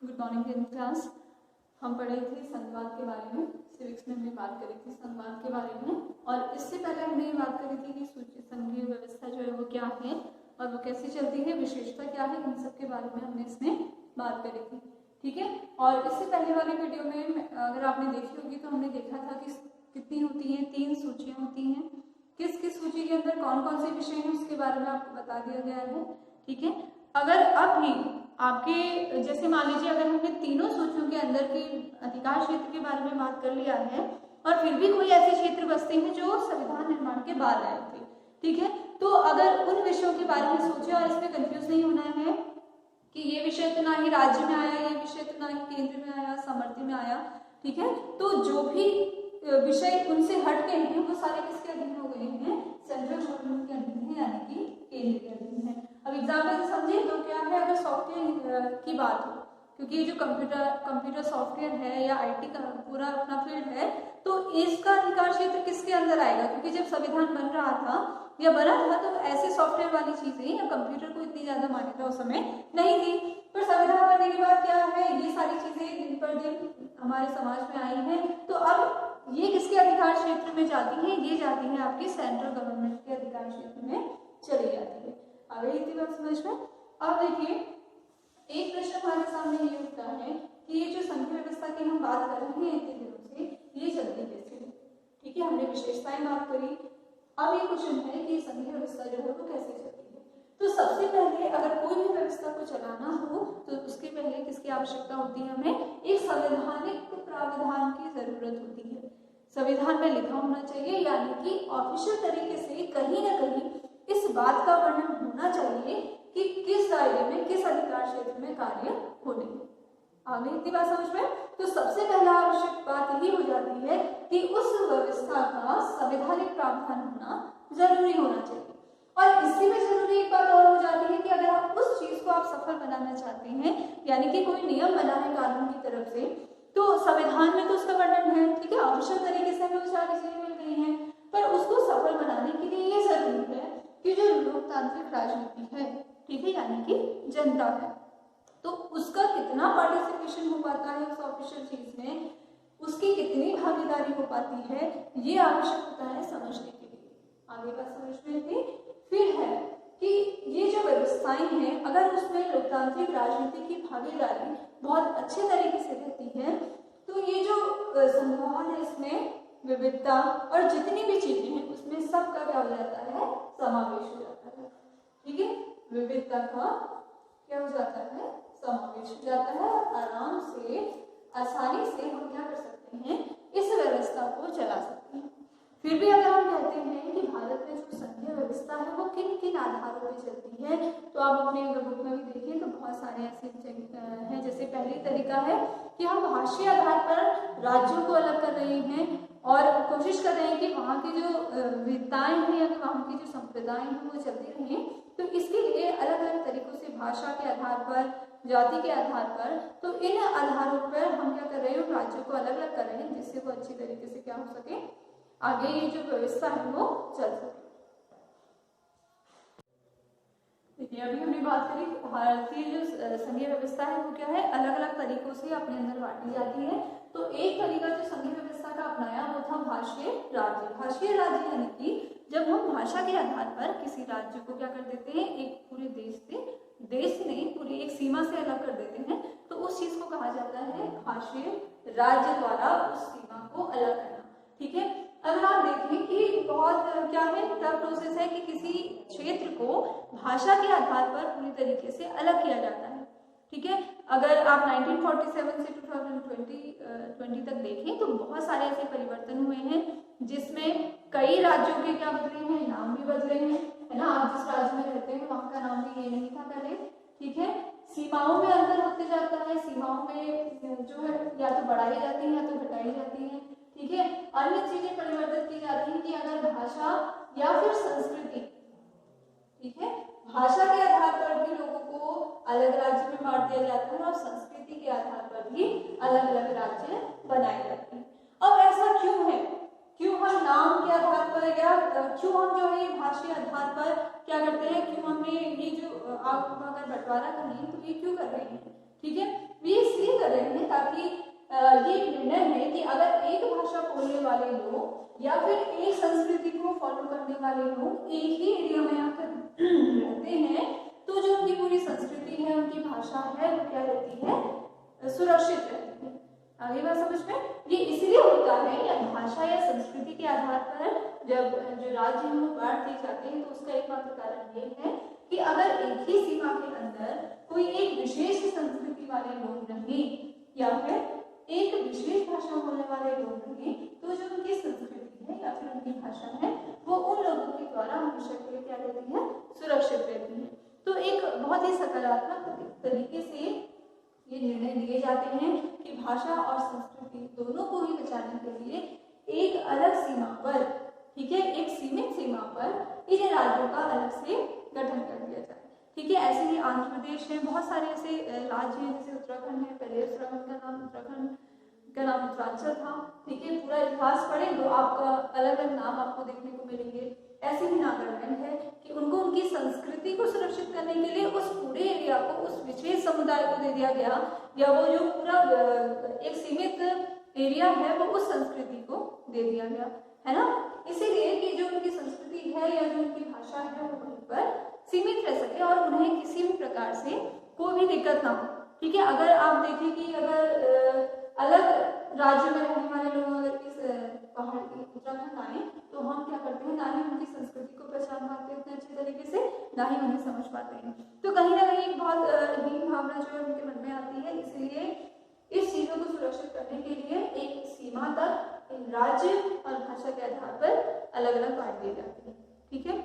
Good morning in class. हम पढ़े थे संघवाद के बारे में, सिविक्स में हमने बात करी थी संघवाद के बारे में, और इससे पहले हमने ये बात करी थी कि संघीय व्यवस्था जो है वो क्या है और वो कैसे चलती है, विशेषता क्या है, इन सब के बारे में हमने इसमें बात करी थी। ठीक है, और इससे पहले वाले वीडियो में अगर आपने देखी होगी तो हमने देखा था कि कितनी होती हैं, 3 सूचियां होती हैं। किस किस सूची के अंदर कौन कौन से विषय हैं उसके बारे में आपको बता दिया गया है। ठीक है, अगर अब भी आपके जैसे मान लीजिए अगर हमने तीनों सूचियों के अंदर के अधिकार क्षेत्र के बारे में बात कर लिया है और फिर भी कोई ऐसे क्षेत्र बचते हैं जो संविधान निर्माण के बाद आए थे, ठीक है, तो अगर उन विषयों के बारे में सोचे और इसमें कंफ्यूज नहीं होना है कि ये विषय तो ना ही राज्य में आया, ये विषय तो ना ही केंद्र में आया, सामर्थ्य में आया, ठीक है, तो जो भी विषय उनसे हट के हैं वो सारे किसके अधीन हो गए हैं, सेंट्रल गवर्नमेंट के अधीन है, यानी कि केंद्र के अधीन है। अब एग्जाम्पल से समझे तो क्या है, अगर सॉफ्टवेयर की बात हो, क्योंकि ये जो कंप्यूटर सॉफ्टवेयर है या आईटी का पूरा अपना फील्ड है, तो इसका अधिकार क्षेत्र किसके अंदर आएगा, क्योंकि जब संविधान बन रहा था या बना था तो ऐसे सॉफ्टवेयर वाली चीजें या कंप्यूटर को इतनी ज्यादा मान्यता उस समय नहीं थी, पर संविधान बनने के बाद क्या है, ये सारी चीजें दिन पर दिन हमारे समाज में आई हैं, तो अब ये किसके अधिकार क्षेत्र में जाती है, ये जाती है आपकी सेंट्रल गवर्नमेंट के अधिकार क्षेत्र में चली जाती है। आगे इतनी बात समझ में। अब देखिए एक प्रश्न हमारे सामने ये उठता है कि ये जो संघीय व्यवस्था की हम बात कर रहे हैं इतने दिनों से, ये चलती कैसे है। ठीक है, हमने विशेषताएं बात करी, अब ये क्वेश्चन है कि संघीय व्यवस्था जो है वो कैसे चलती है। तो सबसे पहले अगर कोई भी व्यवस्था को चलाना हो तो उसके पहले किसकी आवश्यकता होती है, हमें एक संवैधानिक प्रावधान की जरूरत होती है। संविधान में लिखा होना चाहिए, यानी कि ऑफिशियल तरीके से कहीं ना कहीं इस बात का वर्णन होना चाहिए कि किस दायरे में, किस अधिकार क्षेत्र में कार्य होने। आगे इतनी बात समझ में। तो सबसे पहला आवश्यक बात यही हो जाती है कि उस व्यवस्था का संवैधानिक प्रावधान होना जरूरी होना चाहिए। और इसी में जरूरी एक बात और हो जाती है कि अगर आप उस चीज को आप सफल बनाना चाहते हैं, यानी कि कोई नियम बना है कानून की तरफ से, तो संविधान में तो उसका वर्णन है, ठीक है, ऑफिशियल तरीके से हमें सारी चीजें मिल गई हैं, पर उसको सफल बनाने के लिए ये जरूरी है कि जो लोकतांत्रिक राजनीति है, ठीक है, यानी कि जनता है, तो उसका कितना पार्टिसिपेशन हो पाता है उस ऑफिशियल चीज में, उसकी कितनी भागीदारी हो पाती है, ये आवश्यक होता है समझने के लिए। आगे बात समझ में थी। फिर है कि ये जो व्यवस्थाएं हैं, अगर उसमें लोकतांत्रिक राजनीति की भागीदारी बहुत अच्छे तरीके से रहती है, तो ये जो संघवाद है इसमें विविधता और जितनी भी चीजें हैं उसमें सबका क्या हो जाता है, समावेश हो जाता है। ठीक है, विविधता का क्या हो जाता है, समावेश हो जाता है, और आराम से आसानी से हम क्या कर सकते हैं, इस व्यवस्था को चला सकते हैं। फिर भी अगर हम कहते हैं कि भारत में जो संघीय व्यवस्था है वो किन किन आधारों पर चलती है, तो आप अपने बुक में भी देखिए तो बहुत सारे ऐसे हैं। जैसे पहली तरीका है कि हम भाषीय आधार पर राज्यों को अलग कर रहे हैं और कोशिश कर रहे हैं कि वहाँ की जो विविधताएं हैं या वहाँ की जो संप्रदाय हैं वो चलती रहें, तो इसके लिए अलग अलग तरीकों से भाषा के आधार पर, जाति के आधार पर, तो इन आधारों पर हम क्या कर रहे हैं, राज्यों को अलग अलग कर रहे हैं जिससे वो अच्छी तरीके से क्या हो सके, आगे ये जो व्यवस्था है वो चल सके। देखिए अभी हमने बात करी भारतीय जो संघीय व्यवस्था है वो क्या है, अलग अलग तरीकों से अपने अंदर बांटी जाती है। तो एक तरीका जो संघीय व्यवस्था का अपनाया वो था भाषीय राज्य। भाषीय राज्य यानी कि जब हम भाषा के आधार पर किसी राज्य को क्या कर देते हैं, एक पूरे देश नहीं पूरी एक सीमा से अलग कर देते हैं, तो उस चीज को कहा जाता है भाषीय राज्य द्वारा उस सीमा को अलग करना। ठीक है, अगर आप देखें कि बहुत क्या है, टफ प्रोसेस है कि किसी क्षेत्र को भाषा के आधार पर पूरी तरीके से अलग किया जाता है। ठीक है, अगर आप 1947 से 2020 तक देखें तो बहुत सारे ऐसे परिवर्तन हुए हैं जिसमें कई राज्यों के क्या बदले हैं, नाम भी बदले हैं, है ना। आप जिस राज्य में रहते हैं वहां का नाम भी ये नहीं था पहले। ठीक है, सीमाओं में अंतर होते जाता है, सीमाओं में जो है या तो बढ़ाई जाती है या तो घटाई जाती है। ठीक है, अन्य चीजें परिवर्तित की जाती हैं कि अगर भाषा या फिर संस्कृति, ठीक है, भाषा के आधार पर भी लोगों को अलग राज्य में बांट दिया जाता है और संस्कृति के आधार पर भी अलग अलग राज्य बनाए जाते हैं। अब ऐसा क्यों है, क्यों हम नाम के आधार पर या क्यों हम जो है भाषीय आधार पर क्या करते हैं, क्यों हमने ये जो आप अगर बंटवारा करें तो ये क्यों कर रहे हैं। ठीक है, ये वाले लोग या फिर एक संस्कृति को फॉलो करने वाले लोग एक ही एरिया में आकर रहते हैं तो जो उनकी पूरी संस्कृति है, उनकी भाषा है, वो क्या रहती है, सुरक्षित रहती है। आगे बात समझ में? ये इसलिए होता है, या भाषा या संस्कृति के आधार पर जब जो राज्य में बांट दिए जाते हैं तो उसका एकमात्र कारण ये है कि अगर एक ही सीमा के अंदर कोई एक विशेष संस्कृति वाले लोग रहे या फिर एक विशेष भाषा बोलने वाले लोग रहे तो जो उनकी संस्कृति है या फिर उनकी भाषा है वो उन लोगों के द्वारा हमेशा के लिए क्या रहती है, सुरक्षित रहती है। तो एक बहुत ही सकारात्मक तरीके से ये निर्णय लिए जाते हैं कि भाषा और संस्कृति दोनों को ही बचाने के लिए एक अलग सीमा पर, ठीक है, एक सीमित सीमा पर इन राज्यों का अलग से गठन कर दिया जाए। ठीक है, ऐसे ही आंध्र प्रदेश है, बहुत सारे ऐसे राज्य हैं, जैसे उत्तराखंड है, पहले उत्तराखंड का नाम उत्तरांचल था। ठीक है, पूरा इतिहास पढ़े तो आपका अलग अलग नाम आपको देखने को मिलेंगे। ऐसे ही नागालैंड है कि उनको उनकी संस्कृति को सुरक्षित करने के लिए उस पूरे एरिया को उस विशेष समुदाय को दे दिया गया, या वो जो पूरा एक सीमित एरिया है वो उस संस्कृति को दे दिया गया, है ना। इसीलिए कि जो उनकी संस्कृति है या जो उनकी भाषा है वो वहीं पर सीमित रह सके और उन्हें किसी भी प्रकार से कोई भी दिक्कत ना हो। ठीक है, अगर आप देखें कि अगर अलग राज्य में रहने वाले लोग अगर इस पहाड़ उत्तराखंड आए तो हम क्या करते हैं, ना ही उनकी संस्कृति को पहचान पाते हैं उतने अच्छे तरीके से, ना ही उन्हें समझ पाते हैं। तो कहीं ना कहीं एक बहुत हीन भावना जो है उनके मन में आती है। इसलिए इस चीजों को सुरक्षित करने के लिए एक सीमा तक इन राज्य और भाषा के आधार पर अलग अलग बांट दी जाती है। ठीक है।